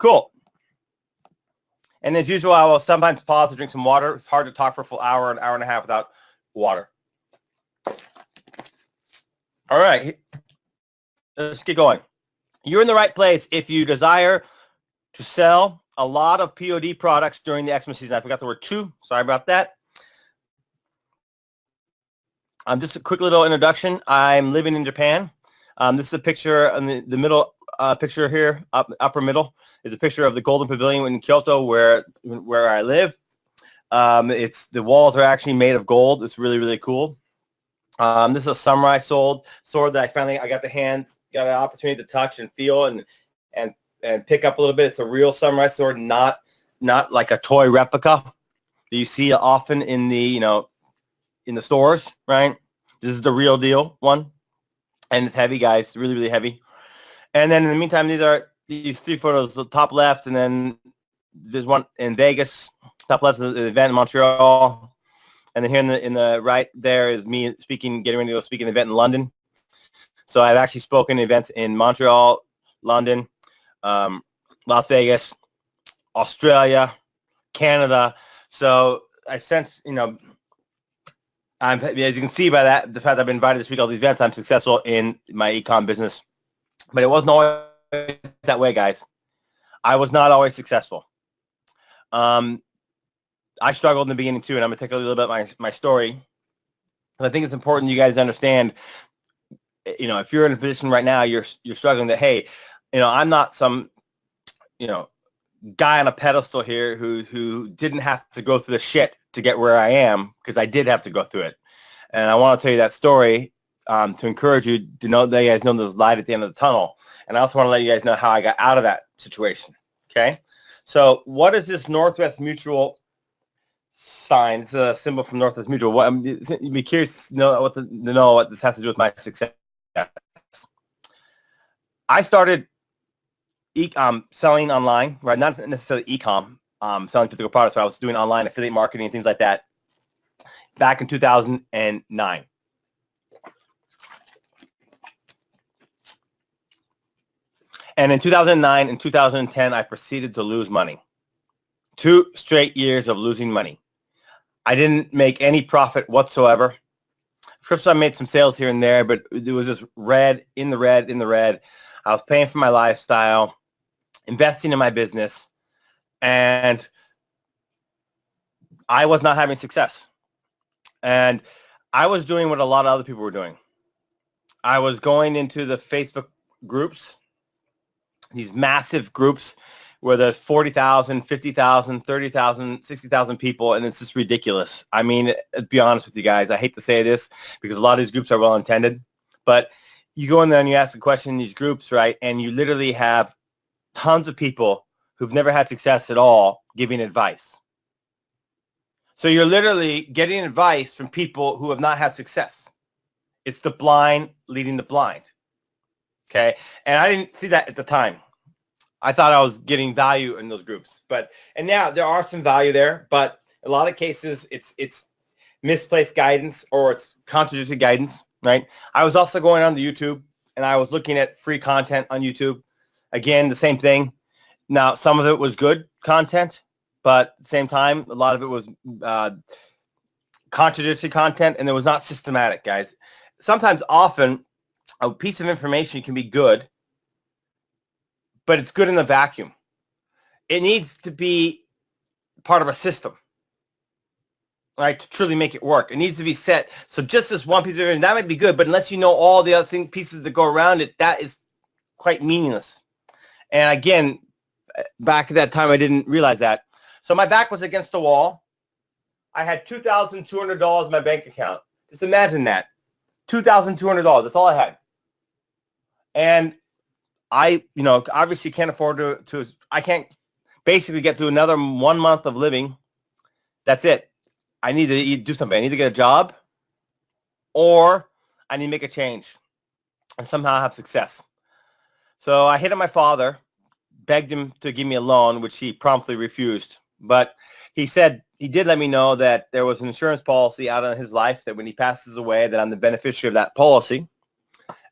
Cool. And as usual, I will sometimes pause to drink some water. It's hard to talk for a full hour, an hour and a half without water. All right. Let's get going. You're in the right place if you desire to sell a lot of POD products during the Xmas season. I forgot the word to. Sorry about that. Just a quick little introduction. I'm living in Japan. This is a picture in the middle picture here, upper middle, is a picture of the Golden Pavilion in Kyoto where I live. The walls are actually made of gold. It's really, really cool. This is a samurai sword that I got an opportunity to touch and feel and pick up a little bit. It's a real samurai sword, not like a toy replica that you see often in the stores, right? This is the real deal one, and it's heavy, guys. Really, really heavy. And then in the meantime, these three photos. The top left, and then there's one in Vegas. Top left is the event in Montreal. And then here in the right there is me getting ready to go speak an event in London. So I've actually spoken events in Montreal, London, Las Vegas, Australia, Canada. So I sense, as you can see by the fact I've been invited to speak at all these events, I'm successful in my ecom business. But it wasn't always that way, guys. I was not always successful. I struggled in the beginning too, and I'm going to take a little bit of my story. I think it's important you guys understand, if you're in a position right now, you're struggling that, hey, I'm not some, guy on a pedestal here who didn't have to go through the shit to get where I am, because I did have to go through it. And I want to tell you that story to encourage you to know that you guys know there's light at the end of the tunnel. And I also want to let you guys know how I got out of that situation. Okay? So what is this Northwest Mutual sign? It's a symbol from Northwest Mutual. You'd be curious to know what this has to do with my success. I started selling online, right? Not necessarily e-com, selling physical products, but I was doing online affiliate marketing and things like that back in 2009. And in 2009 and 2010, I proceeded to lose money. 2 straight years of losing money. I didn't make any profit whatsoever. First, I made some sales here and there, but it was just in the red. I was paying for my lifestyle, investing in my business, and I was not having success. And I was doing what a lot of other people were doing. I was going into the Facebook groups, these massive groups where there's 40,000, 50,000, 30,000, 60,000 people, and it's just ridiculous. I mean, to be honest with you guys, I hate to say this because a lot of these groups are well-intended, but you go in there and you ask a question in these groups, right, and you literally have tons of people who've never had success at all giving advice. So you're literally getting advice from people who have not had success. It's the blind leading the blind, okay? And I didn't see that at the time. I thought I was getting value in those groups, and now there are some value there, but a lot of cases it's misplaced guidance or it's contradictory guidance, right? I was also going on to YouTube and I was looking at free content on YouTube. Again, the same thing. Now, some of it was good content, but at the same time, a lot of it was contradictory content, and it was not systematic, guys. Often, a piece of information can be good, but it's good in a vacuum. It needs to be part of a system, right, to truly make it work. It needs to be set. So just this one piece of information, that might be good, but unless you know all the other pieces that go around it, that is quite meaningless. And again, back at that time, I didn't realize that. So my back was against the wall. I had $2,200 in my bank account. Just imagine that. $2,200. That's all I had. And I, obviously can't afford I can't basically get through another 1 month of living. That's it. I need to do something. I need to get a job, or I need to make a change and somehow have success. So I hit up my father, begged him to give me a loan, which he promptly refused. But he said he did let me know that there was an insurance policy out on his life that when he passes away, that I'm the beneficiary of that policy,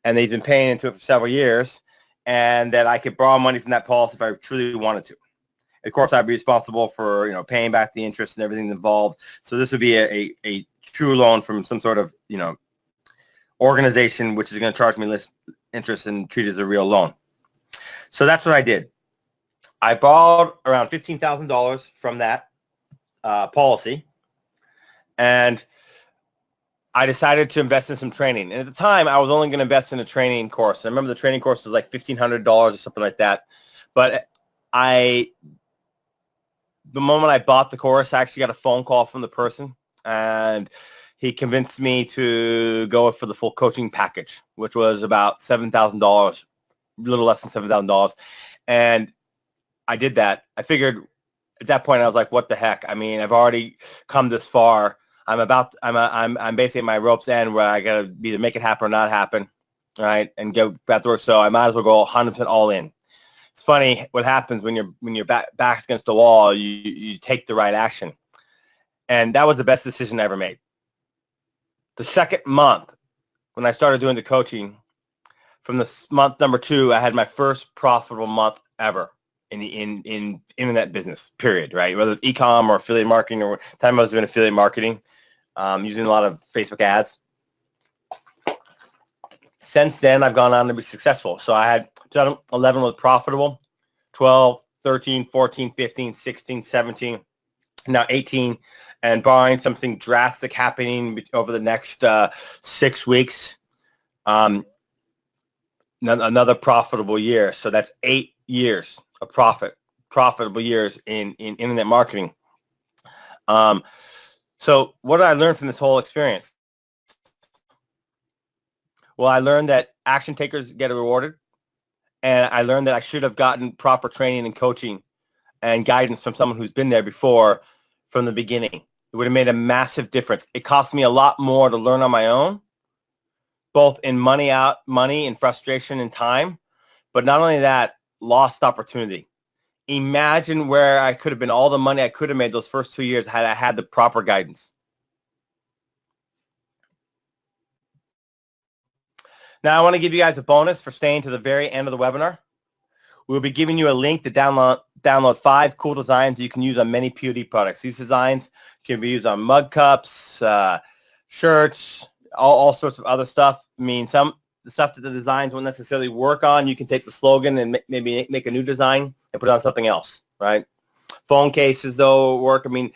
and that he's been paying into it for several years. and that I could borrow money from that policy if I truly wanted to. Of course, I'd be responsible for, paying back the interest and everything involved. So this would be a true loan from some sort of, organization which is going to charge me less interest and treat it as a real loan. So that's what I did. I borrowed around $15,000 from that policy, and I decided to invest in some training. And at the time, I was only going to invest in a training course. I remember the training course was like $1,500 or something like that. But the moment I bought the course, I actually got a phone call from the person, and he convinced me to go for the full coaching package, which was about $7,000, a little less than $7,000. And I did that. I figured at that point, I was like, what the heck? I mean, I've already come this far. I'm basically at my rope's end where I got to either make it happen or not happen, right? And go back to work. So I might as well go 100% all in. It's funny what happens when your back's against the wall. You take the right action, and that was the best decision I ever made. The second month, when I started doing the coaching, from the month number 2, I had my first profitable month ever in the internet business. Period. Right? Whether it's eCom or affiliate marketing, or time I was doing affiliate marketing, using a lot of Facebook ads. Since then, I've gone on to be successful. So I had 2011 was profitable, 12, 13, 14, 15, 16, 17, now 18, and barring something drastic happening over the next 6 weeks, another profitable year. So that's 8 years of profitable years in internet marketing. So what did I learn from this whole experience? Well, I learned that action takers get rewarded, and I learned that I should have gotten proper training and coaching and guidance from someone who's been there before from the beginning. It would have made a massive difference. It cost me a lot more to learn on my own, both in money and frustration and time, but not only that, lost opportunity. Imagine where I could have been, all the money I could have made those first 2 years had I had the proper guidance. Now, I want to give you guys a bonus for staying to the very end of the webinar. We'll be giving you a link to download 5 cool designs that you can use on many POD products. These designs can be used on mug cups, shirts, all sorts of other stuff. I mean, the stuff that the designs won't necessarily work on, you can take the slogan and maybe make a new design and put it on something else, right? Phone cases, though, work. I mean,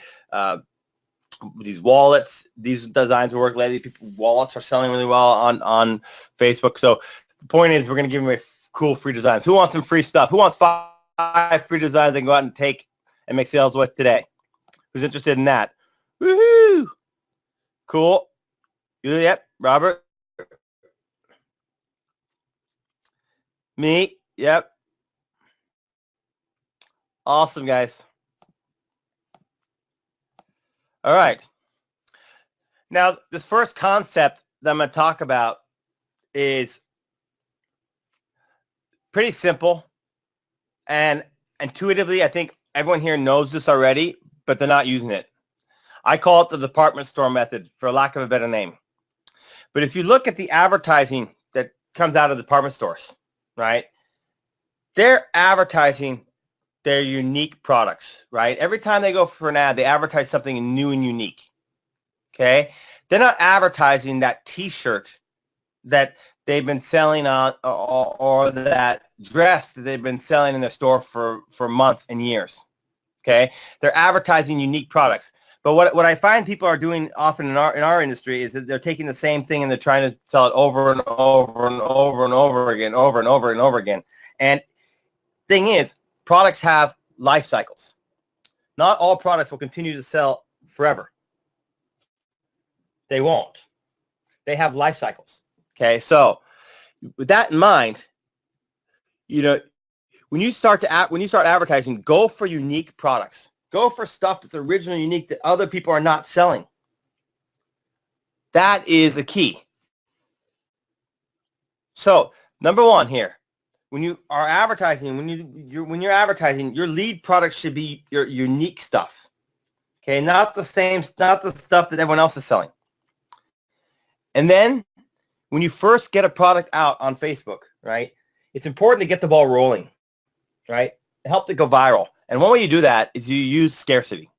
these wallets, these designs will work lately. Wallets are selling really well on Facebook. So the point is, we're going to give away cool free designs. Who wants some free stuff? Who wants 5 free designs they can go out and take and make sales with today? Who's interested in that? Woohoo! Cool. Yep. Robert. Me. Yep. Awesome, guys. All right. Now, this first concept that I'm going to talk about is pretty simple, and intuitively, I think everyone here knows this already, but they're not using it. I call it the department store method, for lack of a better name. But if you look at the advertising that comes out of department stores, right, they're advertising their unique products, right? Every time they go for an ad, they advertise something new and unique, okay? They're not advertising that T-shirt that they've been selling on, or that dress that they've been selling in their store for months and years, okay? They're advertising unique products. But what I find people are doing often in our industry is that they're taking the same thing and they're trying to sell it over and over and over and over again, over and over and over again. And thing is, products have life cycles. Not all products will continue to sell forever. They won't. They have life cycles. Okay, so with that in mind, when you start advertising, go for unique products. Go for stuff that's originally unique that other people are not selling. That is a key. So, number one here, when you are advertising, when you're advertising, your lead product should be your unique stuff. Okay, not the stuff that everyone else is selling. And then when you first get a product out on Facebook, right, it's important to get the ball rolling, right? Help it go viral. And one way you do that is you use scarcity.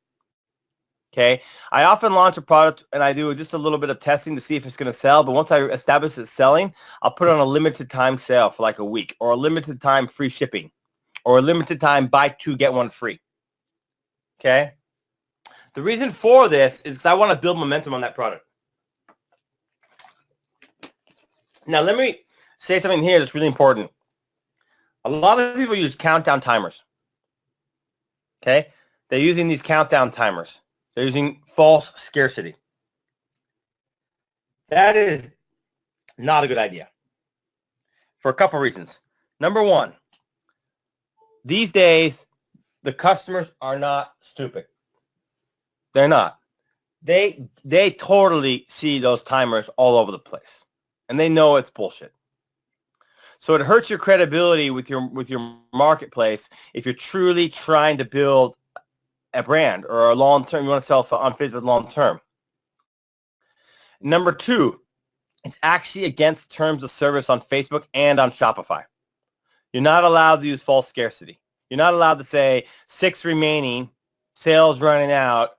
Okay, I often launch a product and I do just a little bit of testing to see if it's going to sell. But once I establish it's selling, I'll put on a limited time sale for like a week, or a limited time free shipping, or a limited time buy two, get one free. Okay. The reason for this is because I want to build momentum on that product. Now, let me say something here that's really important. A lot of people use countdown timers. Okay. They're using these countdown timers. They're using false scarcity. That is not a good idea for a couple reasons. Number one, these days, the customers are not stupid. They're not. They totally see those timers all over the place, and they know it's bullshit. So it hurts your credibility with your marketplace if you're truly trying to build a brand or a long-term, you want to sell on Facebook long-term. Number two, it's actually against terms of service on Facebook and on Shopify. You're not allowed to use false scarcity. You're not allowed to say 6 remaining, sales running out,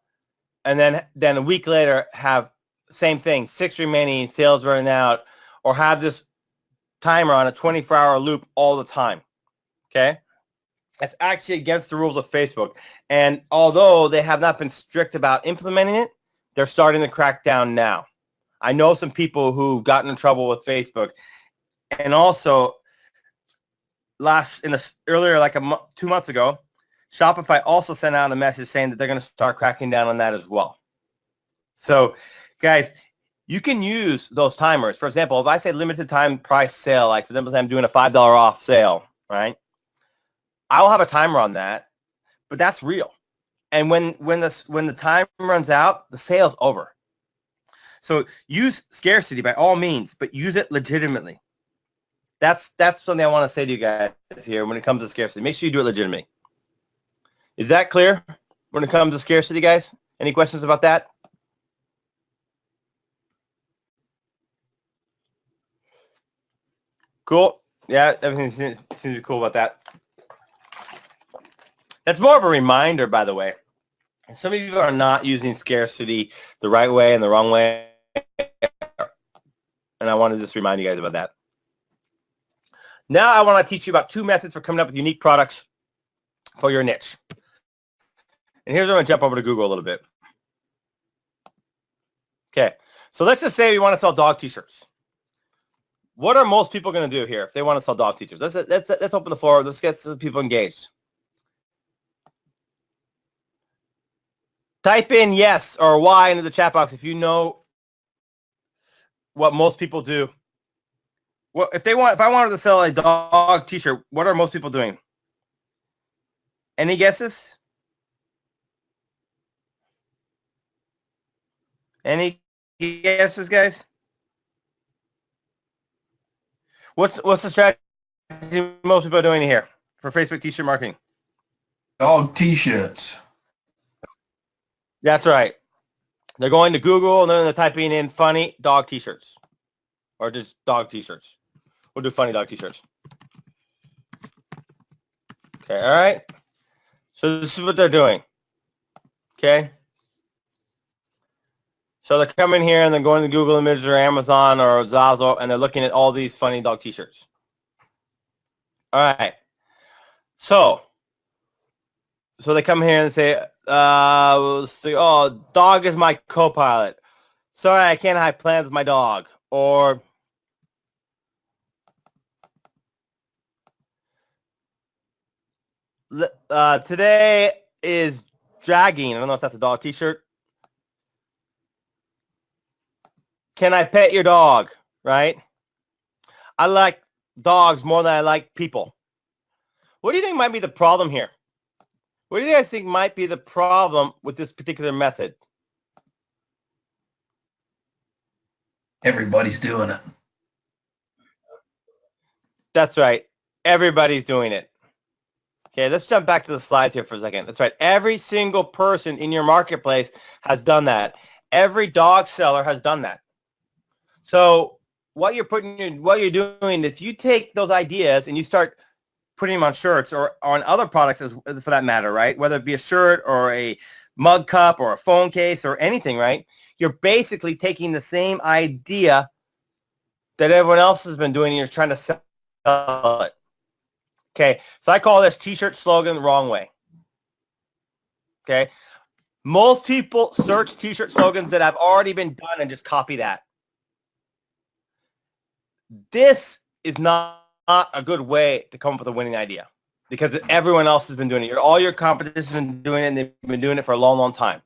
and then a week later have same thing, 6 remaining, sales running out, or have this timer on a 24-hour loop all the time. Okay? That's actually against the rules of Facebook. And although they have not been strict about implementing it, they're starting to crack down now. I know some people who've gotten in trouble with Facebook. And also, earlier, like 2 months ago, Shopify also sent out a message saying that they're going to start cracking down on that as well. So, guys, you can use those timers. For example, if I say limited time price sale, like for example, I'm doing a $5 off sale, right? I'll have a timer on that, but that's real. And when the time runs out, the sale's over. So use scarcity by all means, but use it legitimately. That's something I want to say to you guys here when it comes to scarcity. Make sure you do it legitimately. Is that clear when it comes to scarcity, guys? Any questions about that? Cool. Yeah, everything seems to be cool about that. That's more of a reminder, by the way. Some of you are not using scarcity the right way and the wrong way. And I want to just remind you guys about that. Now I want to teach you about 2 methods for coming up with unique products for your niche. And here's where I'm going to jump over to Google a little bit. Okay, so let's just say we want to sell dog t-shirts. What are most people going to do here if they want to sell dog t-shirts? Let's open the floor. Let's get some people engaged. Type in yes or Y into the chat box if you know what most people do. Well, if I wanted to sell a dog t-shirt, what are most people doing? Any guesses? Any guesses, guys? What's the strategy most people are doing here for Facebook t-shirt marketing? Dog t-shirts. That's right. They're going to Google and then they're typing in funny dog t-shirts or just dog t-shirts. We'll do funny dog t-shirts. Okay, all right. So this is what they're doing. Okay. So they're coming here and they're going to Google Images or Amazon or Zazzle and they're looking at all these funny dog t-shirts. All right. So they come here and say, oh, dog is my co-pilot. Sorry, I can't have plans with my dog. Or today is dragging. I don't know if that's a dog t-shirt. Can I pet your dog? Right? I like dogs more than I like people. What do you think might be the problem here? What do you guys think might be the problem with this particular method? Everybody's doing it. That's right. Everybody's doing it. Okay, let's jump back to the slides here for a second. That's right. Every single person in your marketplace has done that. Every dog seller has done that. So what you're doing, if you take those ideas and you start putting them on shirts or on other products for that matter, right? Whether it be a shirt or a mug cup or a phone case or anything, right? You're basically taking the same idea that everyone else has been doing and you're trying to sell it. Okay, so I call this t-shirt slogan the wrong way. Okay, most people search t-shirt slogans that have already been done and just copy that. This is not a good way to come up with a winning idea because everyone else has been doing it. All your competition has been doing it, and they've been doing it for a long, long time.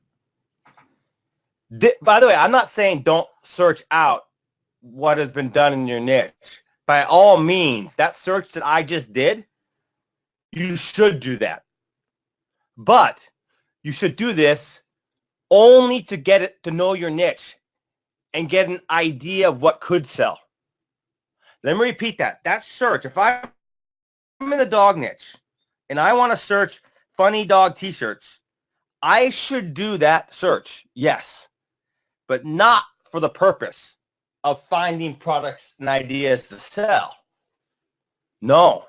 By the way, I'm not saying don't search out what has been done in your niche. By all means, that search that I just did, you should do that. But you should do this only to get it to know your niche and get an idea of what could sell. Let me repeat that. That search, if I'm in the dog niche and I want to search funny dog t-shirts, I should do that search, yes, but not for the purpose of finding products and ideas to sell. No.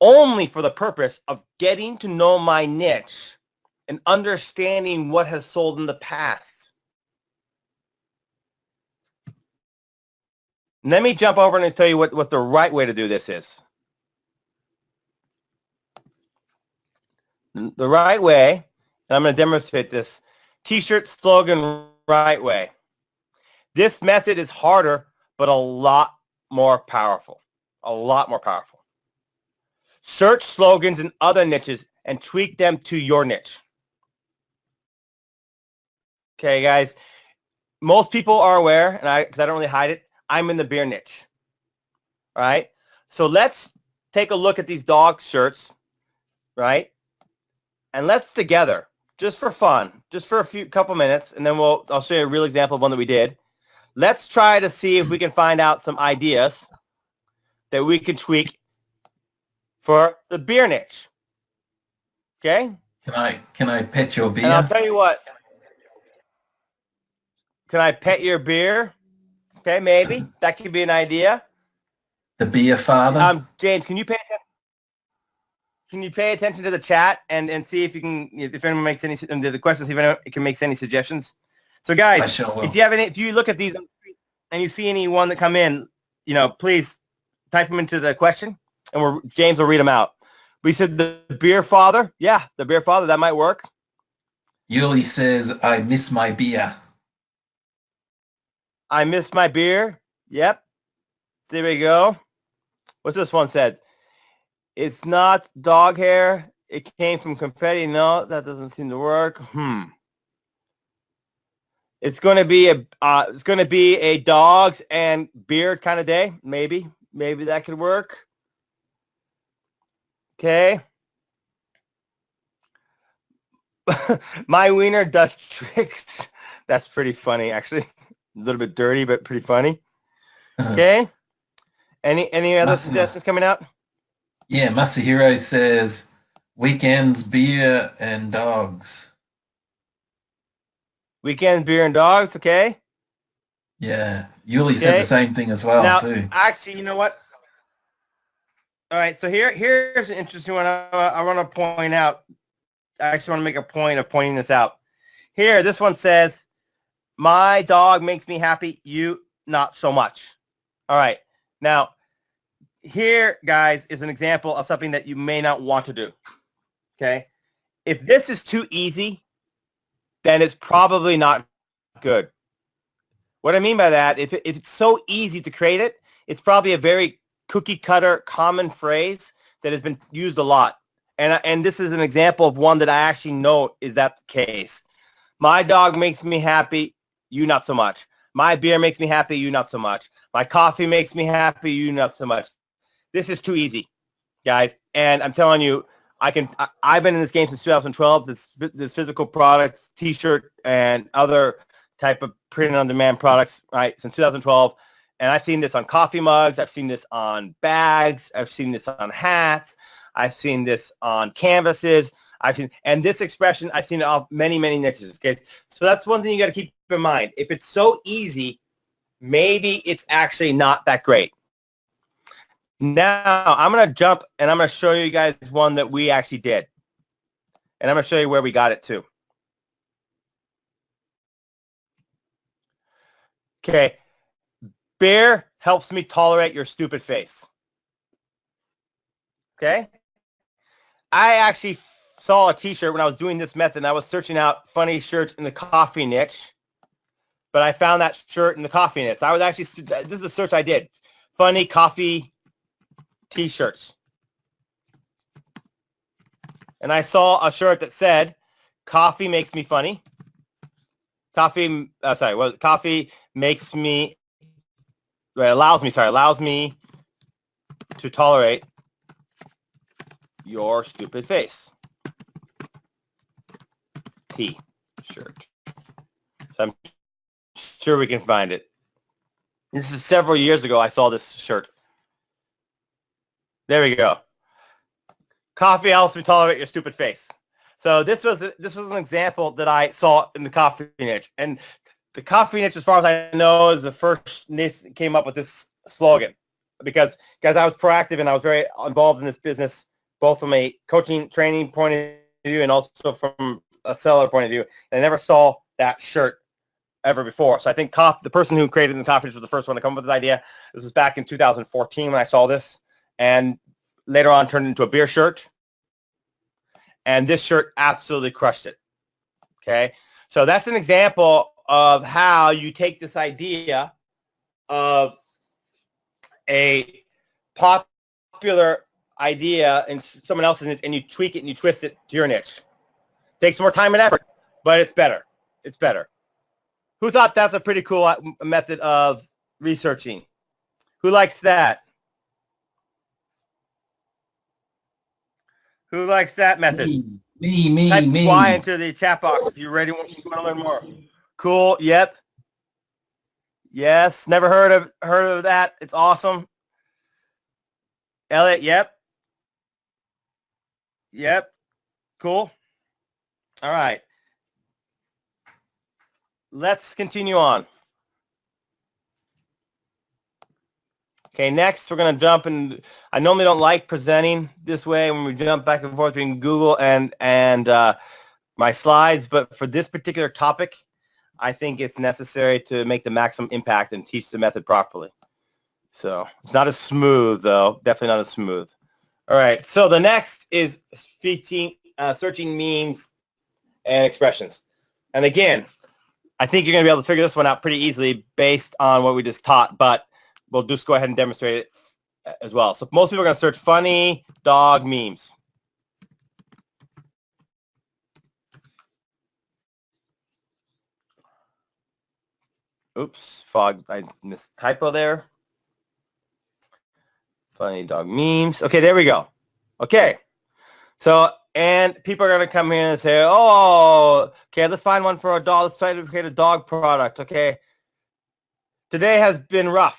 Only for the purpose of getting to know my niche and understanding what has sold in the past. Let me jump over and tell you what the right way to do this is. The right way, and I'm going to demonstrate this, t-shirt slogan right way. This method is harder, but a lot more powerful. A lot more powerful. Search slogans in other niches and tweak them to your niche. Okay, guys. Most people are aware, and because I don't really hide it, I'm in the beer niche. All right? So let's take a look at these dog shirts, right? And let's together, just for fun, just for a couple minutes, and then I'll show you a real example of one that we did. Let's try to see if we can find out some ideas that we can tweak for the beer niche. Okay? Can I pet your beer? And I'll tell you what. Can I pet your beer? Okay, maybe. That could be an idea. The beer father? James, can you pay attention? Can you pay attention to the chat and see if anyone makes any the questions, see if anyone can make any suggestions? So guys, if you look at these and you see anyone that come in, please type them into the question and James will read them out. We said the beer father. Yeah, the beer father, that might work. Yuli says, I miss my beer. I miss my beer. Yep. There we go. What's this one said? It's not dog hair. It came from confetti. No, that doesn't seem to work. It's going to be a dogs and beer kind of day. Maybe that could work. Okay. My wiener does tricks. That's pretty funny, actually. A little bit dirty, but pretty funny. Okay. Any other suggestions coming out? Yeah, Masahiro says weekends, beer, and dogs. Weekends, beer, and dogs. Okay. Yeah, Yuli said the same thing as well too. Actually, you know what? All right, so here's an interesting one I want to point out. I actually want to make a point of pointing this out. Here, this one says, my dog makes me happy, you not so much. All right, now, here, guys, is an example of something that you may not want to do, okay? If this is too easy, then it's probably not good. What I mean by that, if it's so easy to create it, it's probably a very cookie cutter common phrase that has been used a lot. And this is an example of one that I actually know is that the case. My dog makes me happy, you not so much. My beer makes me happy, you not so much. My coffee makes me happy, you not so much. This is too easy, guys. And I'm telling you, I've been in this game since 2012. This physical products, T-shirt, and other type of print-on-demand products, right, since 2012. And I've seen this on coffee mugs. I've seen this on bags. I've seen this on hats. I've seen this on canvases. And this expression, I've seen it off many, many niches. Okay, so that's one thing you got to keep in mind. If it's so easy, maybe it's actually not that great. Now, I'm going to jump and I'm going to show you guys one that we actually did. And I'm going to show you where we got it to. Okay. Beer helps me tolerate your stupid face. Okay. I actually saw a t-shirt when I was doing this method, and I was searching out funny shirts in the coffee niche, but I found that shirt in the coffee niche. I was actually, this is a search I did. Funny coffee t-shirts. And I saw a shirt that said, coffee makes me funny. Coffee makes me, allows me to tolerate your stupid face. T-shirt. So I'm sure we can find it. This is several years ago I saw this shirt. There we go. Coffee helps me tolerate your stupid face. So this was an example that I saw in the coffee niche. And the coffee niche, as far as I know, is the first niche that came up with this slogan. Because, guys, I was proactive and I was very involved in this business, both from a coaching, training point of view and also from a seller point of view. And I never saw that shirt ever before. So I think the person who created the coffee niche was the first one to come up with this idea. This was back in 2014 when I saw this. And later on turned into a beer shirt. And this shirt absolutely crushed it. Okay. So that's an example of how you take this idea of a popular idea in someone else's niche and you tweak it and you twist it to your niche. Takes more time and effort, but it's better. It's better. Who thought that's a pretty cool method of researching? Who likes that? Who likes that method? Me. Type Y into the chat box if you're ready. Want to learn more? Cool. Yep. Yes. Never heard of that. It's awesome. Elliot. Yep. Yep. Cool. All right. Let's continue on. Okay, next we're going to jump in. I normally don't like presenting this way when we jump back and forth between Google and my slides, but for this particular topic, I think it's necessary to make the maximum impact and teach the method properly. So it's not as smooth, though. Definitely not as smooth. All right, so the next is searching memes and expressions. And again, I think you're going to be able to figure this one out pretty easily based on what we just taught, but we'll just go ahead and demonstrate it as well. So most people are going to search funny dog memes. Oops, I missed a typo there. Funny dog memes. Okay, there we go. Okay. So, and people are going to come here and say, oh, okay, let's find one for a dog. Let's try to create a dog product. Okay. Today has been rough.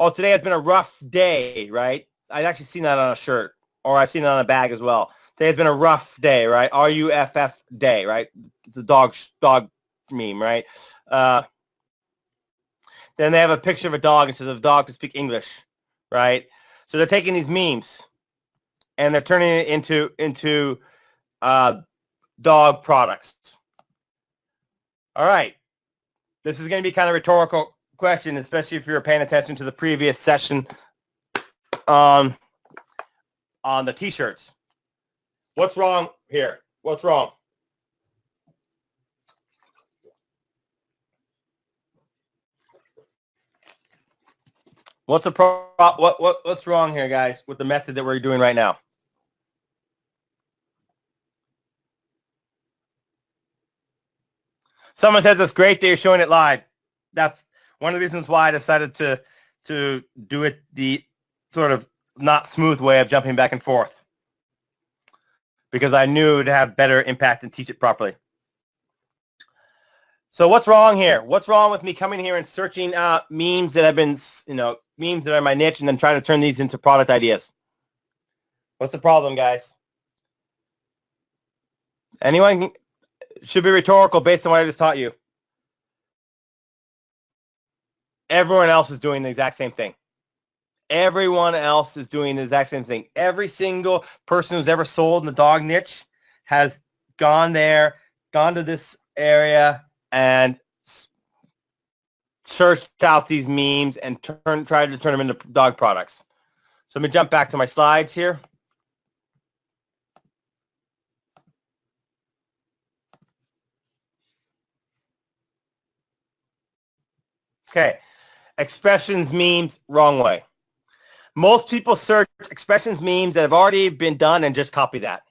Oh, today has been a rough day, right? I've actually seen that on a shirt, or I've seen it on a bag as well. Today has been a rough day, right? R-U-F-F day, right? It's a dog meme, right? Then they have a picture of a dog and says a dog can speak English, right? So they're taking these memes and they're turning it into dog products. All right. This is going to be kind of a rhetorical question, especially if you're paying attention to the previous session on the t-shirts. What's wrong here? What's wrong? What's what's wrong here, guys, with the method that we're doing right now? Someone says it's great that you're showing it live. That's one of the reasons why I decided to do it the sort of not smooth way of jumping back and forth, because I knew it would have better impact and teach it properly. So what's wrong here? What's wrong with me coming here and searching out memes that have been, memes that are my niche and then trying to turn these into product ideas? What's the problem, guys? Anyone? Should be rhetorical based on what I just taught you. Everyone else is doing the exact same thing. Everyone else is doing the exact same thing. Every single person who's ever sold in the dog niche has gone there, gone to this area, and searched out these memes and tried to turn them into dog products. So let me jump back to my slides here. Okay, expressions, memes, wrong way. Most people search expressions, memes that have already been done and just copy that.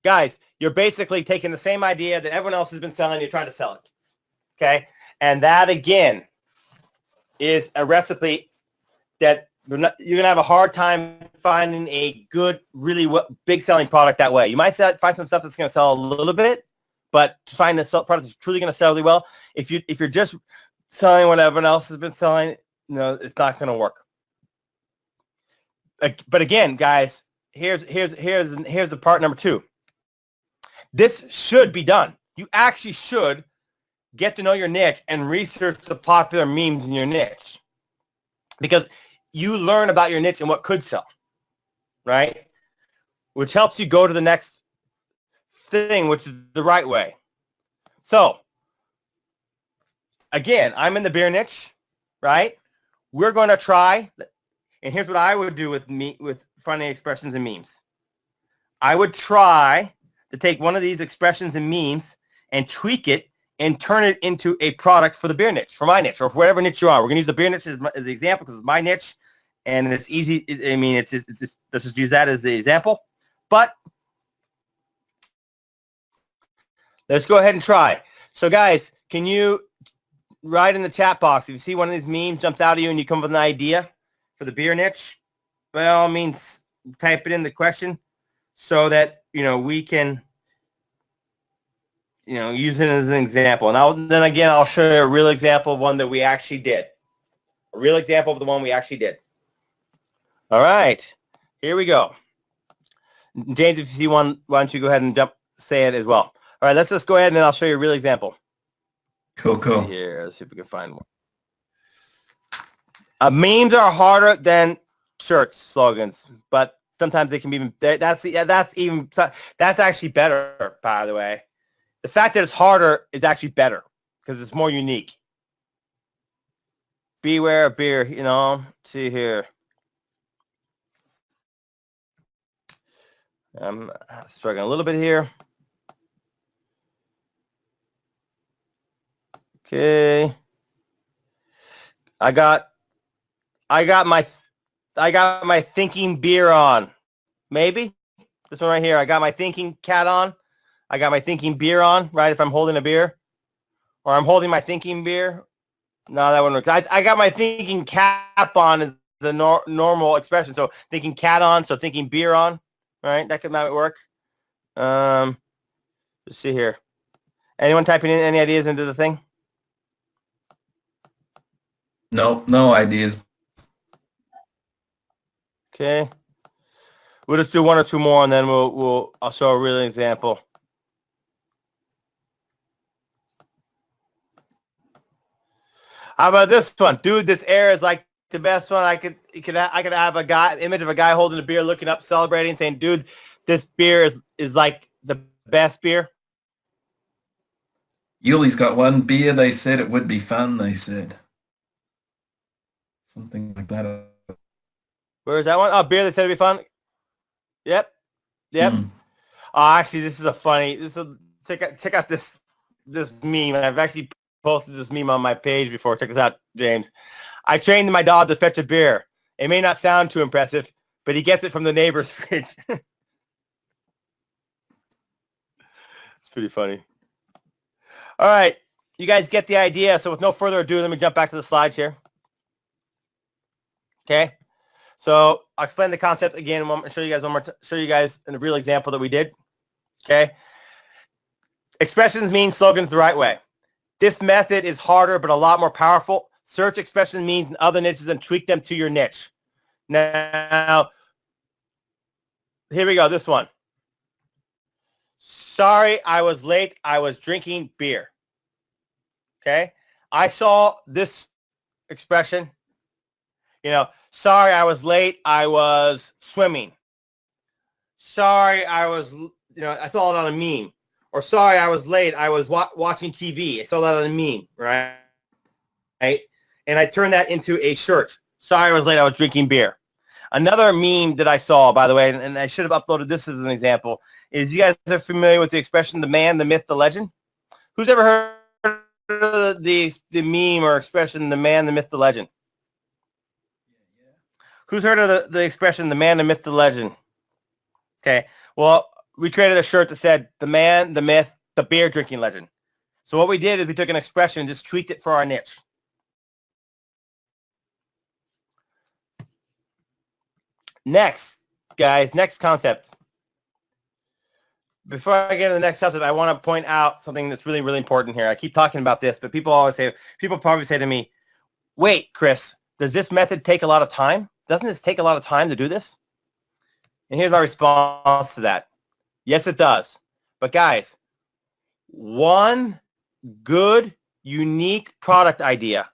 Guys, you're basically taking the same idea that everyone else has been selling, you're trying to sell it. Okay, and that again is a recipe that you're going to have a hard time finding a good, really big selling product that way. You might find some stuff that's going to sell a little bit, but to find a product that's truly going to sell really well, if you're just selling what everyone else has been selling, it's not going to work. But again, guys, here's the part number 2. This should be done. You actually should get to know your niche and research the popular memes in your niche, because you learn about your niche and what could sell, right? Which helps you go to the next thing, which is the right way. So again, I'm in the beer niche, right? We're going to try, and here's what I would do with funny expressions and memes. I would try to take one of these expressions and memes and tweak it and turn it into a product for the beer niche, for my niche, or for whatever niche you are. We're going to use the beer niche as the example because it's my niche, and it's easy. It's just, let's just use that as the example. But let's go ahead and try. So guys, can you write in the chat box if you see one of these memes jumps out at you and you come up with an idea for the beer niche? By all means, type it in the question so that we can use it as an example. And then again, I'll show you a real example of one that we actually did. A real example of the one we actually did. All right, here we go. James, if you see one, why don't you go ahead and say it as well. All right, let's just go ahead and I'll show you a real example. Cool. Here, let's see if we can find one. Memes are harder than shirts, slogans, but sometimes they can be even. That's actually better, by the way. The fact that it's harder is actually better because it's more unique. Beware of beer, see here. I'm struggling a little bit here. Okay. I got my thinking beer on. Maybe this one right here. I got my thinking cat on. I got my thinking beer on, right? If I'm holding a beer, or I'm holding my thinking beer. No, that wouldn't work. I got my thinking cap on is the normal expression. So thinking cat on, so thinking beer on, right? That might work. Let's see here. Anyone typing in any ideas into the thing? No ideas. Okay. We'll just do one or two more, and then I'll show a real example. How about this one? Dude, this air is like the best one. I could have a image of a guy holding a beer, looking up, celebrating, saying, dude, this beer is like the best beer. Yuli's got one beer. They said it would be fun. They said something like that. Where's that one? Oh, beer. They said it'd be fun. Yep. Oh, actually, this is a funny. Check out this meme. I've actually posted this meme on my page before. Check this out, James. I trained my dog to fetch a beer. It may not sound too impressive, but he gets it from the neighbor's fridge. It's pretty funny. All right, you guys get the idea. So with no further ado, let me jump back to the slides here. Okay. So I'll explain the concept again. I'm going to show you guys in a real example that we did. Okay. Expressions mean slogans the right way. This method is harder, but a lot more powerful. Search expression means in other niches and tweak them to your niche. Now, here we go. This one. Sorry, I was late. I was drinking beer. Okay. I saw this expression, sorry I was late, I was swimming. Sorry I was, I saw it on a meme. Or sorry I was late, I was watching TV. I saw that on a meme, right? And I turned that into a shirt. Sorry I was late, I was drinking beer. Another meme that I saw, by the way, and I should have uploaded this as an example, is you guys are familiar with the expression, the man, the myth, the legend? Who's ever heard of the meme or expression, the man, the myth, the legend? Who's heard of the expression, the man, the myth, the legend? Okay. Well, we created a shirt that said, the man, the myth, the beer drinking legend. So what we did is we took an expression and just tweaked it for our niche. Next, guys, next concept. Before I get to the next concept, I want to point out something that's really, really important here. I keep talking about this, but people probably say to me, wait, Chris, does this method take a lot of time? Doesn't this take a lot of time to do this? And here's my response to that. Yes, it does. But guys, one good, unique product idea,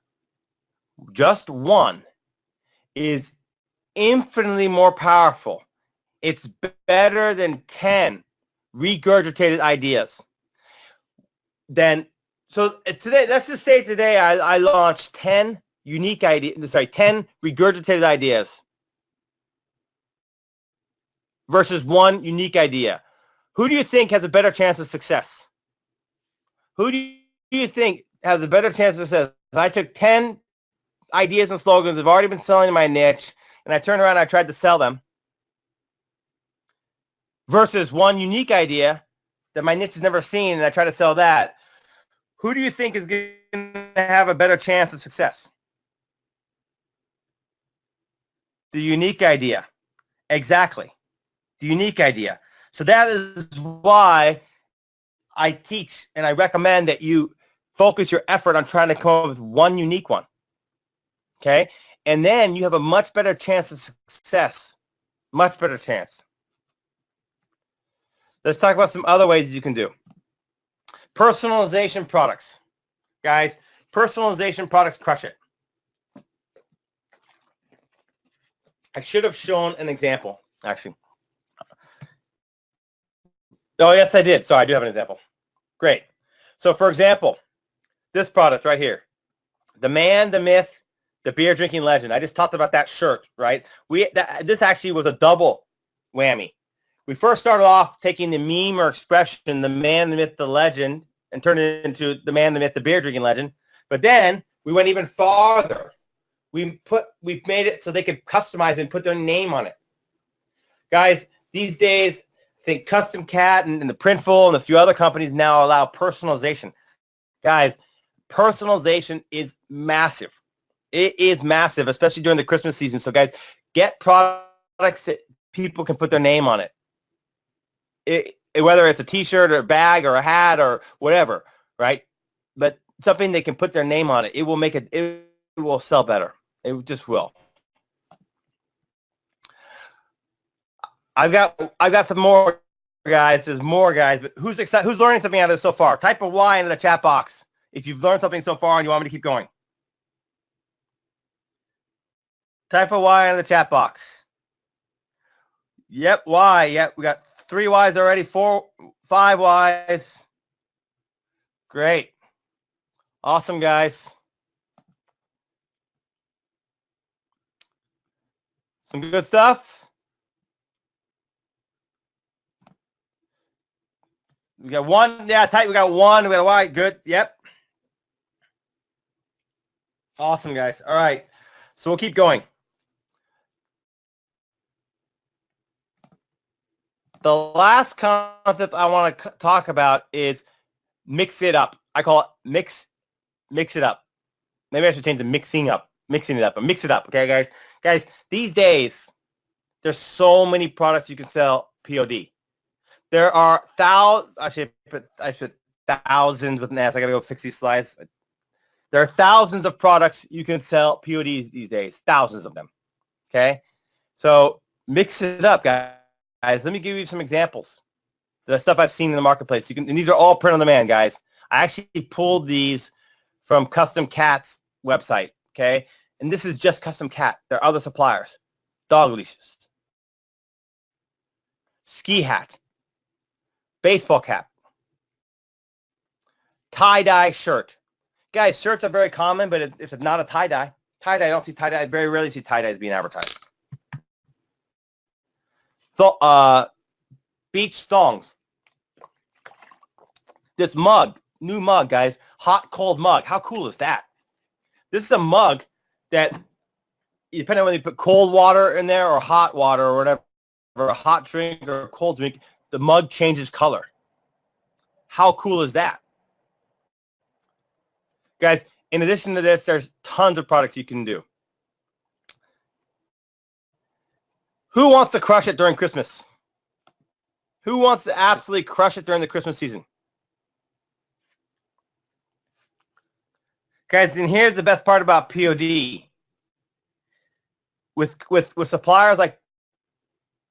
just one, is infinitely more powerful. It's better than 10 regurgitated ideas. So today, let's just say today I launched 10 unique ideas, 10 regurgitated ideas versus one unique idea. Who do you think has a better chance of success? Who do you think has a better chance of success? If I took 10 ideas and slogans that have already been selling in my niche, and I turned around and I tried to sell them, versus one unique idea that my niche has never seen, and I try to sell that, who do you think is going to have a better chance of success? The unique idea. Exactly. The unique idea. So that is why I teach and I recommend that you focus your effort on trying to come up with one unique one. Okay? And then you have a much better chance of success. Much better chance. Let's talk about some other ways you can do. Personalization products. Guys, personalization products crush it. I should have shown an example, actually. Oh, yes, I did. Sorry, I do have an example. Great. So, for example, this product right here, the man, the myth, the beer drinking legend. I just talked about that shirt, right? This actually was a double whammy. We first started off taking the meme or expression, the man, the myth, the legend, and turned it into the man, the myth, the beer drinking legend. But then we went even farther. We made it so they could customize and put their name on it. Guys, these days, I think Custom Cat and the Printful and a few other companies now allow personalization. Guys, personalization is massive. It is massive, especially during the Christmas season. So, guys, get products that people can put their name on it. Whether it's a T-shirt or a bag or a hat or whatever, right? But something they can put their name on it. It will make it. It will sell better. It just will. I've got some more guys. There's more guys, but who's excited? Who's learning something out of this so far? Type a Y into the chat box if you've learned something so far and you want me to keep going. Type a Y in the chat box. Yep, Y. Yep, we got 3 Ys already. 5 Ys. Great. Awesome, guys. Some good stuff. We got 1. Yeah, tight. We got 1. We got a Y. Good. Yep. Awesome, guys. All right. So we'll keep going. The last concept I want to talk about is mix it up. I call it mix it up. Maybe I should change the mixing it up, but mix it up. Okay, guys? Guys, these days, there's so many products you can sell POD. There are thousands, I should thousands with an S. I got to go fix these slides. There are thousands of products you can sell PODs these days, thousands of them. Okay? So mix it up, guys. Let me give you some examples. The stuff I've seen in the marketplace. And these are all print on demand, guys. I actually pulled these from Custom Cat's website, okay? And this is just Custom Cat. There are other suppliers. Dog leashes, ski hat, baseball cap, tie-dye shirt. Guys, shirts are very common, but it's not a tie-dye. Tie-dye, I don't see tie-dye. I very rarely see tie-dyes being advertised. So, beach thongs. This mug, new mug, guys. Hot, cold mug. How cool is that? This is a mug that, depending on whether you put cold water in there or hot water or whatever, or a hot drink or a cold drink, the mug changes color. How cool is that? Guys, in addition to this, there's tons of products you can do. Who wants to crush it during Christmas? Who wants to absolutely crush it during the Christmas season? Guys, and here's the best part about POD. With suppliers like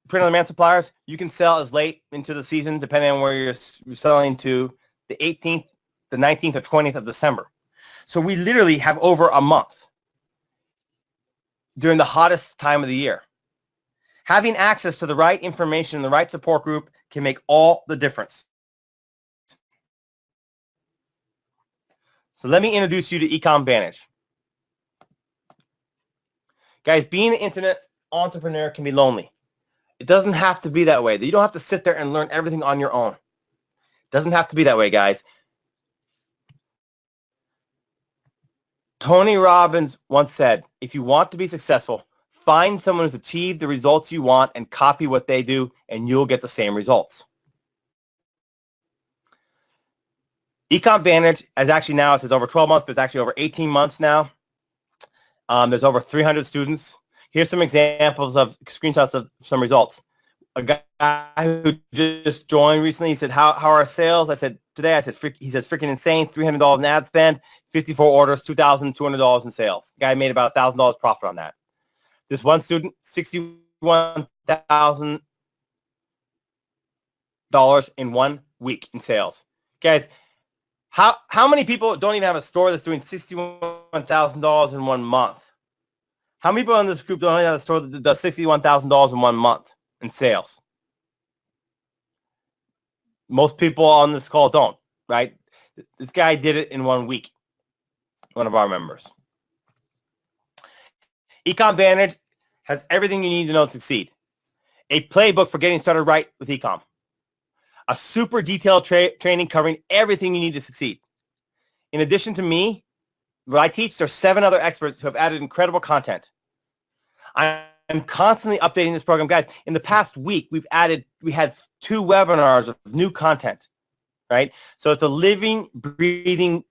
print-on-demand suppliers, you can sell as late into the season, depending on where you're selling to, the 18th, the 19th, or 20th of December. So we literally have over a month during the hottest time of the year. Having access to the right information and the right support group can make all the difference. So let me introduce you to eCom Vantage. Guys, being an internet entrepreneur can be lonely. It doesn't have to be that way. You don't have to sit there and learn everything on your own. It doesn't have to be that way, guys. Tony Robbins once said, if you want to be successful, find someone who's achieved the results you want and copy what they do, and you'll get the same results. eCom Vantage is actually now, it says over 12 months, but it's actually over 18 months now. There's over 300 students. Here's some examples of screenshots of some results. A guy who just joined recently, he said, how are sales? I said, today, he says, freaking insane, $300 in ad spend, 54 orders, $2,200 in sales. The guy made about $1,000 profit on that. This one student, $61,000 in 1 week in sales. Guys, how many people don't even have a store that's doing $61,000 in 1 month? How many people in this group don't even have a store that does $61,000 in 1 month in sales? Most people on this call don't, right? This guy did it in 1 week, one of our members. eCom Vantage has everything you need to know to succeed. A playbook for getting started right with eCom. A super detailed training covering everything you need to succeed. In addition to me, what I teach, there's 7 other experts who have added incredible content. I'm constantly updating this program. Guys, in the past week, we had 2 webinars of new content, right? So it's a living, breathing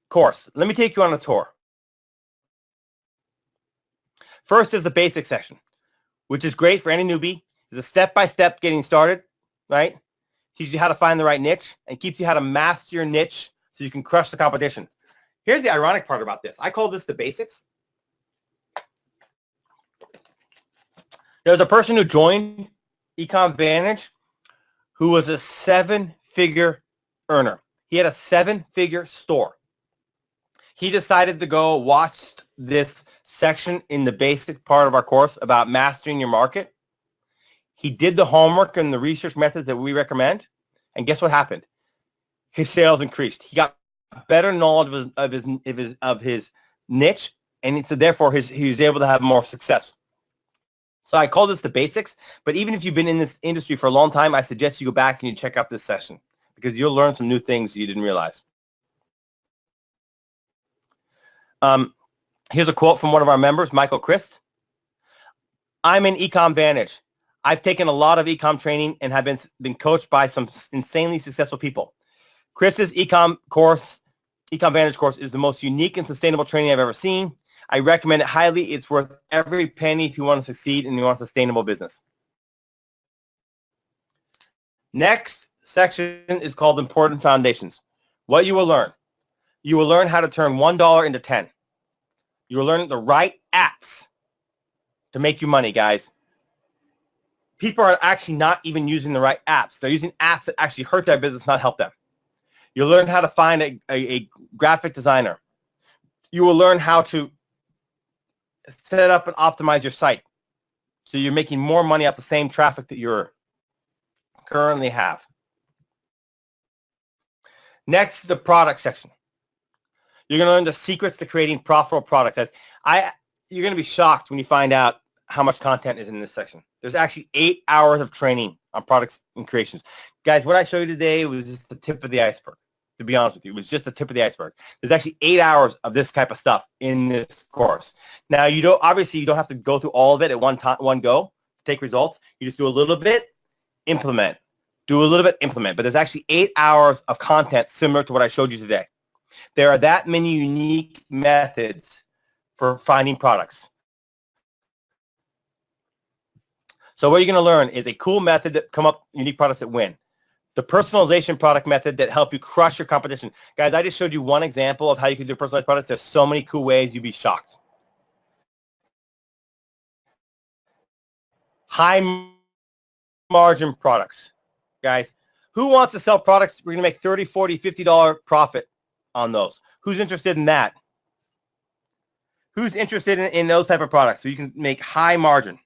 course. Let me take you on a tour. First is the basic section, which is great for any newbie. It's a step-by-step getting started, right? Teaches you how to find the right niche and keeps you how to master your niche so you can crush the competition. Here's the ironic part about this. I call this the basics. There's a person who joined eCom Vantage who was a 7-figure earner. He had a 7-figure store. He decided to go watch this section in the basic part of our course about mastering your market. He did the homework and the research methods that we recommend, and guess what happened? His sales increased. He got better knowledge of his niche, and so therefore he was able to have more success. So I call this the basics, but even if you've been in this industry for a long time, I suggest you go back and you check out this session because you'll learn some new things you didn't realize. Here's a quote from one of our members, Michael Christ. I'm in eCom Vantage. I've taken a lot of eCom training and have been coached by some insanely successful people. Chris's eCom Vantage course is the most unique and sustainable training I've ever seen. I recommend it highly. It's worth every penny if you want to succeed and you want a sustainable business. Next section is called Important Foundations. What you will learn. You will learn how to turn $1 into 10. You will learn the right apps to make you money, guys. People are actually not even using the right apps. They're using apps that actually hurt their business, not help them. You'll learn how to find a graphic designer. You will learn how to set up and optimize your site so you're making more money off the same traffic that you currently have. Next, the product section. You're going to learn the secrets to creating profitable products. You're going to be shocked when you find out how much content is in this section. There's actually 8 hours of training on products and creations. Guys, what I showed you today was just the tip of the iceberg, to be honest with you. It was just the tip of the iceberg. There's actually 8 hours of this type of stuff in this course. Now, obviously, you don't have to go through all of it at one go to take results. You just do a little bit, implement. Do a little bit, implement. But there's actually 8 hours of content similar to what I showed you today. There are that many unique methods for finding products. So what you're going to learn is a cool method that come up unique products that win. The personalization product method that help you crush your competition. Guys, I just showed you one example of how you can do personalized products. There's so many cool ways you'd be shocked. High margin products. Guys, who wants to sell products? We're going to make $30, $40, $50 profit on those. Who's interested in that? Who's interested in those type of products so you can make high margin?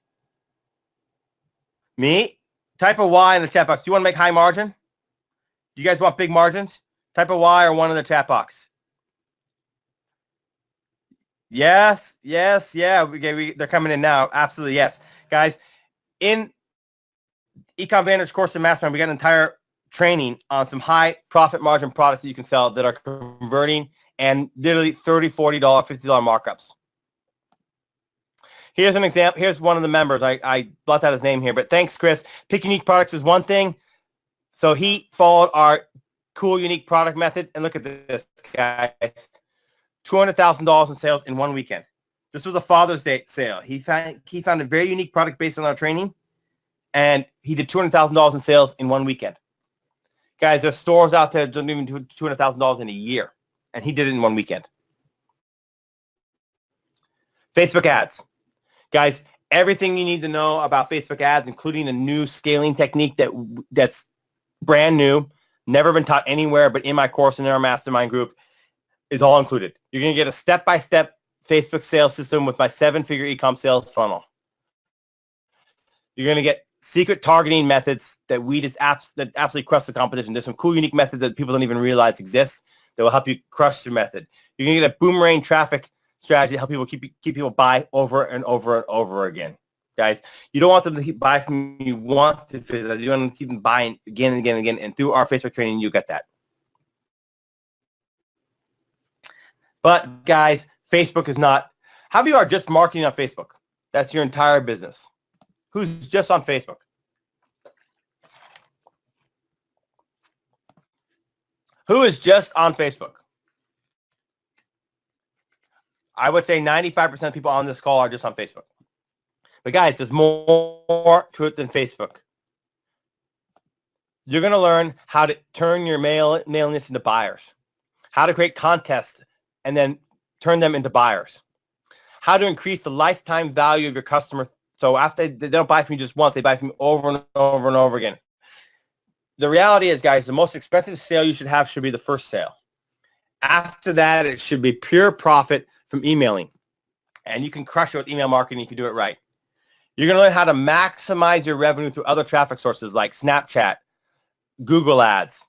Me? Type a Y in the chat box. Do you want to make high margin? You guys want big margins? Type a Y or one in the chat box. Yes, yes, yeah. They're coming in now. Absolutely, yes. Guys, in eCom Vantage course and Mastermind, we got an entire training on some high profit margin products that you can sell that are converting and literally $30, $40, $50 markups. Here's an example. Here's one of the members. I blocked out his name here, but thanks, Chris. Pick unique products is one thing. So he followed our cool unique product method, and look at this, guys. $200,000 in sales in one weekend. This was a Father's Day sale. He found a very unique product based on our training, and he did $200,000 in sales in one weekend. Guys, there's stores out there that don't even do $200,000 in a year, and he did it in one weekend. Facebook ads. Guys, everything you need to know about Facebook ads, including a new scaling technique that's brand new, never been taught anywhere but in my course and in our mastermind group, is all included. You're going to get a step-by-step Facebook sales system with my 7-figure eCom sales funnel. You're going to get secret targeting methods that that absolutely crush the competition. There's some cool, unique methods that people don't even realize exist that will help you crush your method. You're going to get a boomerang traffic strategy to help people keep people buy over and over and over again. Guys, you don't want them to keep buying from you once. You want them to keep them buying again and again and again. And through our Facebook training, you get that. But guys, Facebook is not. How many of you are just marketing on Facebook? That's your entire business. Who's just on Facebook? Who is just on Facebook? I would say 95% of people on this call are just on Facebook. But guys, there's more to it than Facebook. You're going to learn how to turn your mailing list into buyers, how to create contests and then turn them into buyers, how to increase the lifetime value of your customer. So after they don't buy from you just once, they buy from you over and over and over again. The reality is, guys, the most expensive sale you should have should be the first sale. After that, it should be pure profit from emailing. And you can crush it with email marketing if you do it right. You're going to learn how to maximize your revenue through other traffic sources like Snapchat, Google Ads,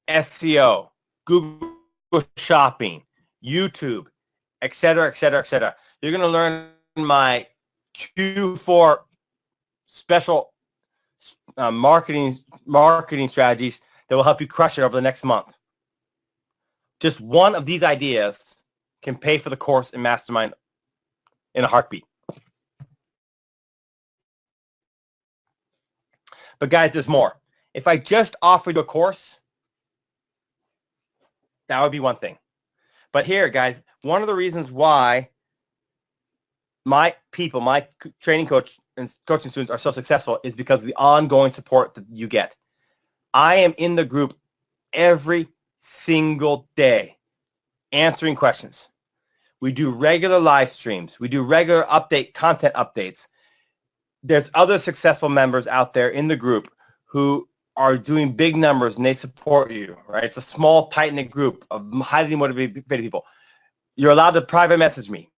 SEO, Google Shopping, YouTube, et cetera, et cetera, et cetera. You're going to learn my Q4 special marketing strategies that will help you crush it over the next month. Just one of these ideas can pay for the course and mastermind in a heartbeat. But guys, there's more. If I just offered you a course, that would be one thing. But here, guys, one of the reasons why my people, my training coach and coaching students are so successful is because of the ongoing support that you get. I am in the group every single day answering questions. We do regular live streams. We do regular content updates. There's other successful members out there in the group who are doing big numbers and they support you, right? It's a small, tight-knit group of highly motivated people. You're allowed to private message me.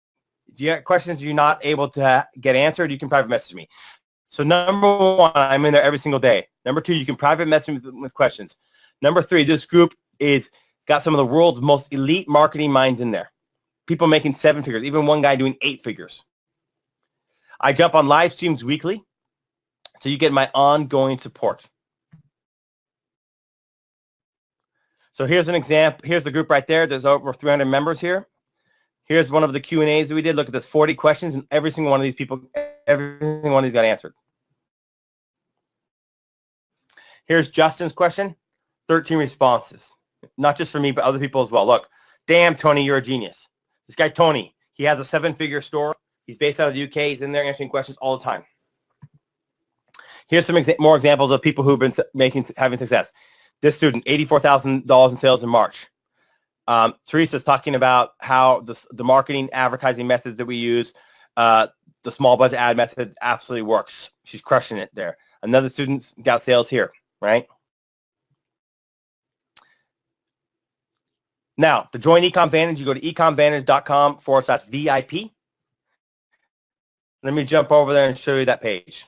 If you have questions you're not able to get answered, you can private message me. So number one, I'm in there every single day. Number two, you can private message me with questions. Number three, this group is got some of the world's most elite marketing minds in there. People making 7 figures, even one guy doing 8 figures. I jump on live streams weekly, so you get my ongoing support. So here's an example. Here's the group right there. There's over 300 members here. Here's one of the Q&As that we did. Look at this, 40 questions, and every single one of these people, every single one of these got answered. Here's Justin's question, 13 responses. Not just for me, but other people as well. Look, damn, Tony, you're a genius. This guy, Tony, he has a 7-figure store. He's based out of the UK. He's in there answering questions all the time. Here's some more examples of people who've been having success. This student, $84,000 in sales in March. Teresa's talking about how the marketing advertising methods that we use, the small budget ad method absolutely works. She's crushing it there. Another student's got sales here, right? Now, to join eCom Vantage, you go to ecomvantage.com/VIP. Let me jump over there and show you that page.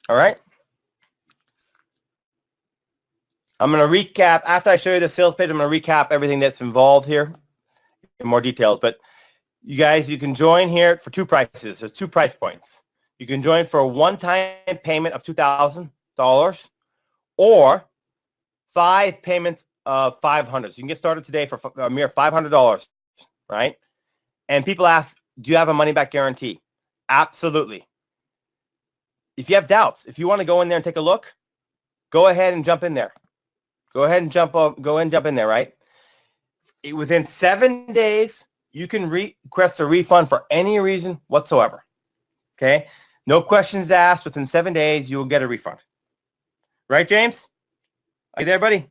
All right. I'm going to recap. After I show you the sales page, I'm going to recap everything that's involved here in more details. But you guys, you can join here for 2 prices. There's 2 price points. You can join for a one-time payment of $2,000 or 5 payments of $500. So you can get started today for a mere $500, right? And people ask, do you have a money-back guarantee? Absolutely. If you have doubts, if you want to go in there and take a look, go ahead and jump in there. Go ahead and jump in there, right? Within 7 days, you can request a refund for any reason whatsoever. Okay? No questions asked. Within 7 days, you will get a refund. Right, James? Are you there, buddy?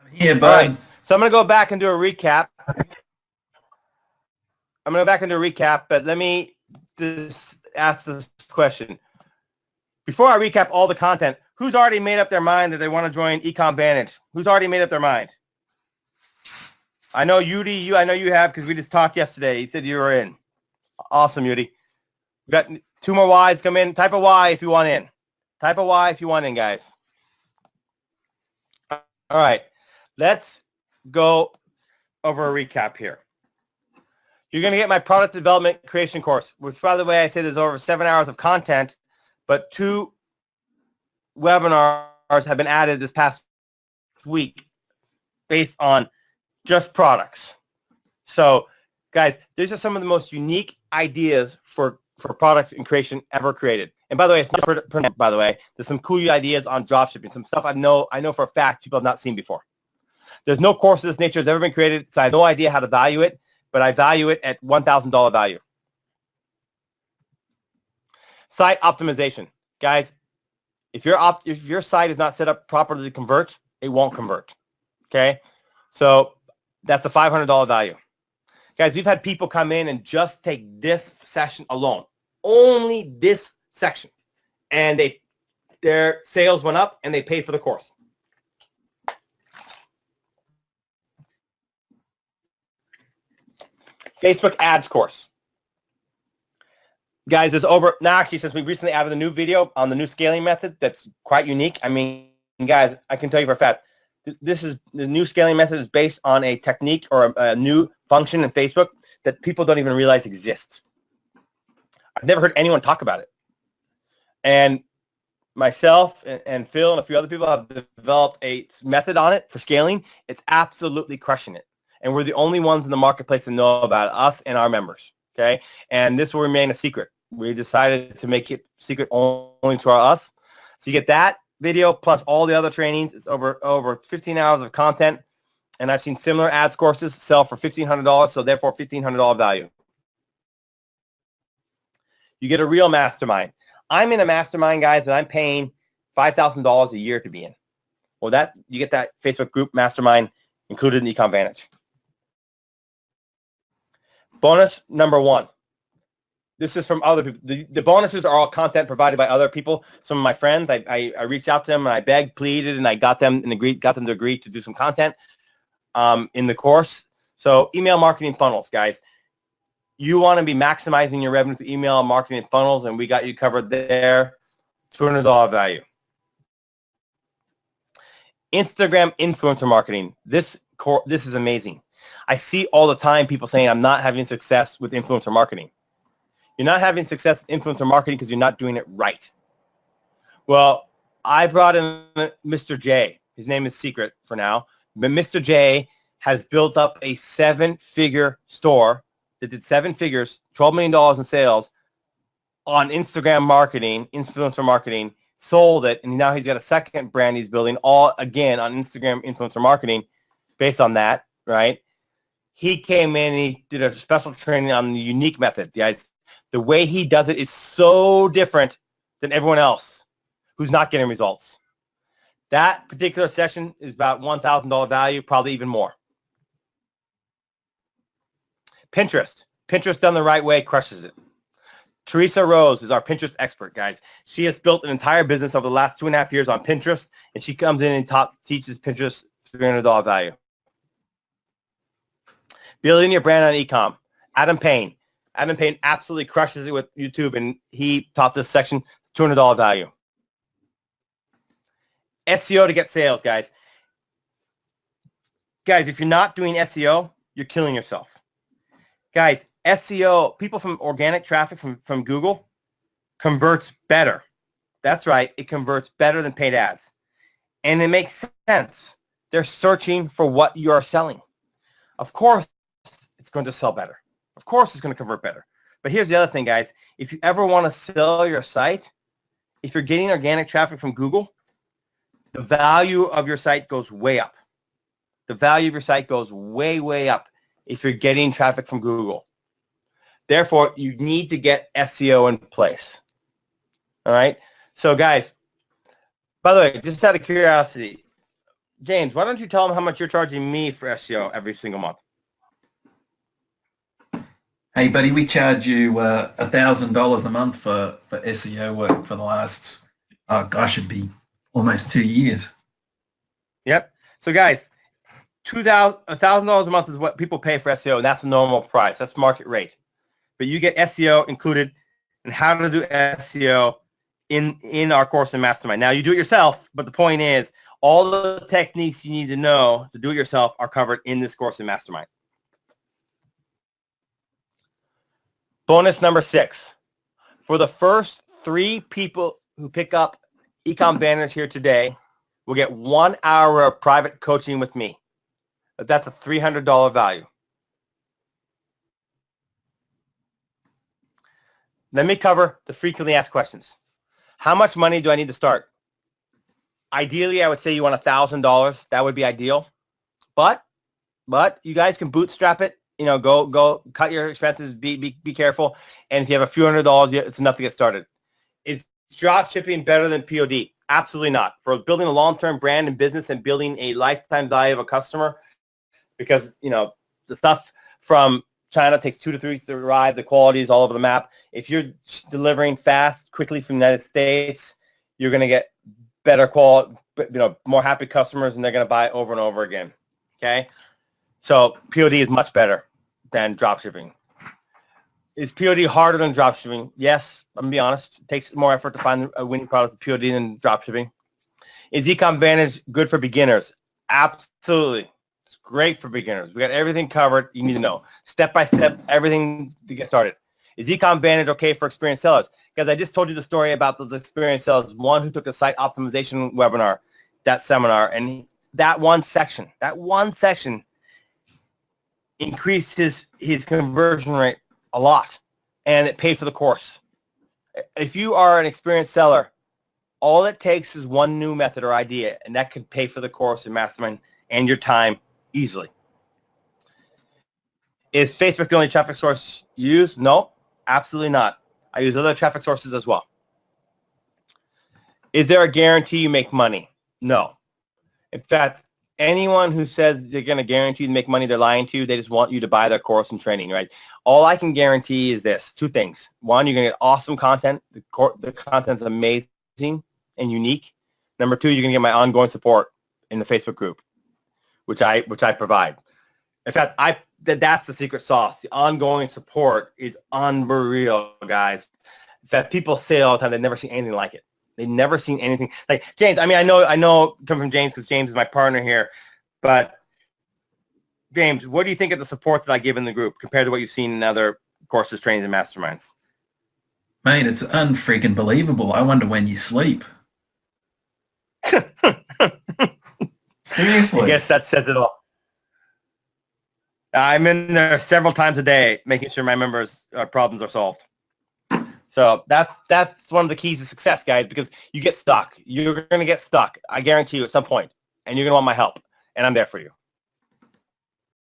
I'm here, bud. Right. So I'm going to go back and do a recap. But let me just ask this question. Before I recap all the content, who's already made up their mind that they want to join eCom Vantage? Who's already made up their mind? I know Yudi, I know you have because we just talked yesterday. You said you were in. Awesome, Yudi. We got 2 more Y's come in. Type a Y if you want in. Type a Y if you want in, guys. All right. Let's go over a recap here. You're going to get my product development creation course, which, by the way, I say there's over 7 hours of content, but 2 webinars have been added this past week based on just products. So, guys, these are some of the most unique ideas for product and creation ever created. And by the way, it's not by the way, there's some cool ideas on dropshipping, some stuff I know for a fact people have not seen before. There's no course of this nature that's ever been created, so I have no idea how to value it, but I value it at $1,000 value. Site optimization. Guys, if your site is not set up properly to convert, it won't convert. Okay? So that's a $500 value. Guys, we've had people come in and just take this session alone. Only this section. And their sales went up and they paid for the course. Facebook ads course. Guys, there's over, now actually since we recently added a new video on the new scaling method that's quite unique. I mean, guys, I can tell you for a fact, this is, the new scaling method is based on a technique or a new function in Facebook that people don't even realize exists. I've never heard anyone talk about it. And myself and Phil and a few other people have developed a method on it for scaling. It's absolutely crushing it. And we're the only ones in the marketplace to know about it, us and our members, okay? And this will remain a secret. We decided to make it secret only to us. So you get that video plus all the other trainings. It's over 15 hours of content. And I've seen similar ads courses sell for $1,500, so therefore $1,500 value. You get a real mastermind. I'm in a mastermind, guys, and I'm paying $5,000 a year to be in. Well, you get that Facebook group mastermind included in eCom Vantage. Bonus number 1. This is from other people. The bonuses are all content provided by other people. Some of my friends, I reached out to them and I begged, pleaded, and I got them to agree to do some content in the course. So email marketing funnels, guys. You want to be maximizing your revenue through email marketing funnels, and we got you covered there. $200 value. Instagram influencer marketing. This is amazing. I see all the time people saying, I'm not having success with influencer marketing. You're not having success with influencer marketing because you're not doing it right. Well, I brought in Mr. J. His name is secret for now. But Mr. J has built up a 7-figure store that did 7 figures, $12 million in sales on Instagram marketing, influencer marketing, sold it, and now he's got a second brand he's building, all again on Instagram influencer marketing based on that, right? He came in and he did a special training on the unique method, guys. The way he does it is so different than everyone else who's not getting results. That particular session is about $1,000 value, probably even more. Pinterest. Pinterest done the right way crushes it. Teresa Rose is our Pinterest expert, guys. She has built an entire business over the last 2.5 years on Pinterest, and she comes in and teaches Pinterest $300 value. Building your brand on eCom. Adam Payne. Adam Payne absolutely crushes it with YouTube, and he taught this section $200 value. SEO to get sales, guys. Guys, if you're not doing SEO, you're killing yourself. Guys, SEO, people from organic traffic from Google converts better. That's right. It converts better than paid ads. And it makes sense. They're searching for what you are selling. Of course, it's going to sell better. Of course, it's going to convert better. But here's the other thing, guys. If you ever want to sell your site, if you're getting organic traffic from Google, the value of your site goes way up. The value of your site goes way, way up if you're getting traffic from Google. Therefore, you need to get SEO in place. All right? So, guys, by the way, just out of curiosity, James, why don't you tell them how much you're charging me for SEO every single month? Hey, buddy, we charge you $1,000 a month for SEO work for the last, it'd be almost 2 years. Yep. So, guys, $1,000 a month is what people pay for SEO, and that's the normal price. That's market rate. But you get SEO included and how to do SEO in our course in Mastermind. Now, you do it yourself, but the point is all the techniques you need to know to do it yourself are covered in this course in Mastermind. Bonus number 6. For the first 3 people who pick up eCom Vantage here today, will get 1 hour of private coaching with me. That's a $300 value. Let me cover the frequently asked questions. How much money do I need to start? Ideally, I would say you want $1,000. That would be ideal. But you guys can bootstrap it. You know, go cut your expenses. Be careful. And if you have a few $100s, it's enough to get started. Is drop shipping better than POD? Absolutely not. For building a long-term brand and business and building a lifetime value of a customer, because, you know, the stuff from China takes 2 to 3 weeks to arrive. The quality is all over the map. If you're delivering fast, quickly from the United States, you're going to get better quality, you know, more happy customers, and they're going to buy over and over again. Okay? So POD is much better than dropshipping. Is POD harder than dropshipping? Yes, I'm going to be honest. It takes more effort to find a winning product with POD than dropshipping. Is eCom Vantage good for beginners? Absolutely. It's great for beginners. We got everything covered you need to know. Step by step, everything to get started. Is eCom Vantage okay for experienced sellers? Because I just told you the story about those experienced sellers. One who took a site optimization webinar, that seminar, and that one section increased his conversion rate a lot, and it paid for the course. If you are an experienced seller, all it takes is one new method or idea, and that could pay for the course in Mastermind and your time easily. Is Facebook the only traffic source you use? No, absolutely not. I use other traffic sources as well. Is there a guarantee you make money? No. In fact, anyone who says they're going to guarantee you to make money, they're lying to you. They just want you to buy their course and training, right? All I can guarantee is this, two things. One, you're going to get awesome content. The content's amazing and unique. Number two, you're going to get my ongoing support in the Facebook group, which I provide. In fact, that's the secret sauce. The ongoing support is unreal, guys. In fact, people say all the time they've never seen anything like it. They've never seen anything like James. I mean, I know, come from James because James is my partner here. But James, what do you think of the support that I give in the group compared to what you've seen in other courses, trainings, and masterminds? Mate, it's unfreaking believable. I wonder when you sleep. Seriously. I guess that says it all. I'm in there several times a day making sure my members' problems are solved. So that's one of the keys to success, guys, because you get stuck. You're going to get stuck, I guarantee you, at some point, and you're going to want my help, and I'm there for you.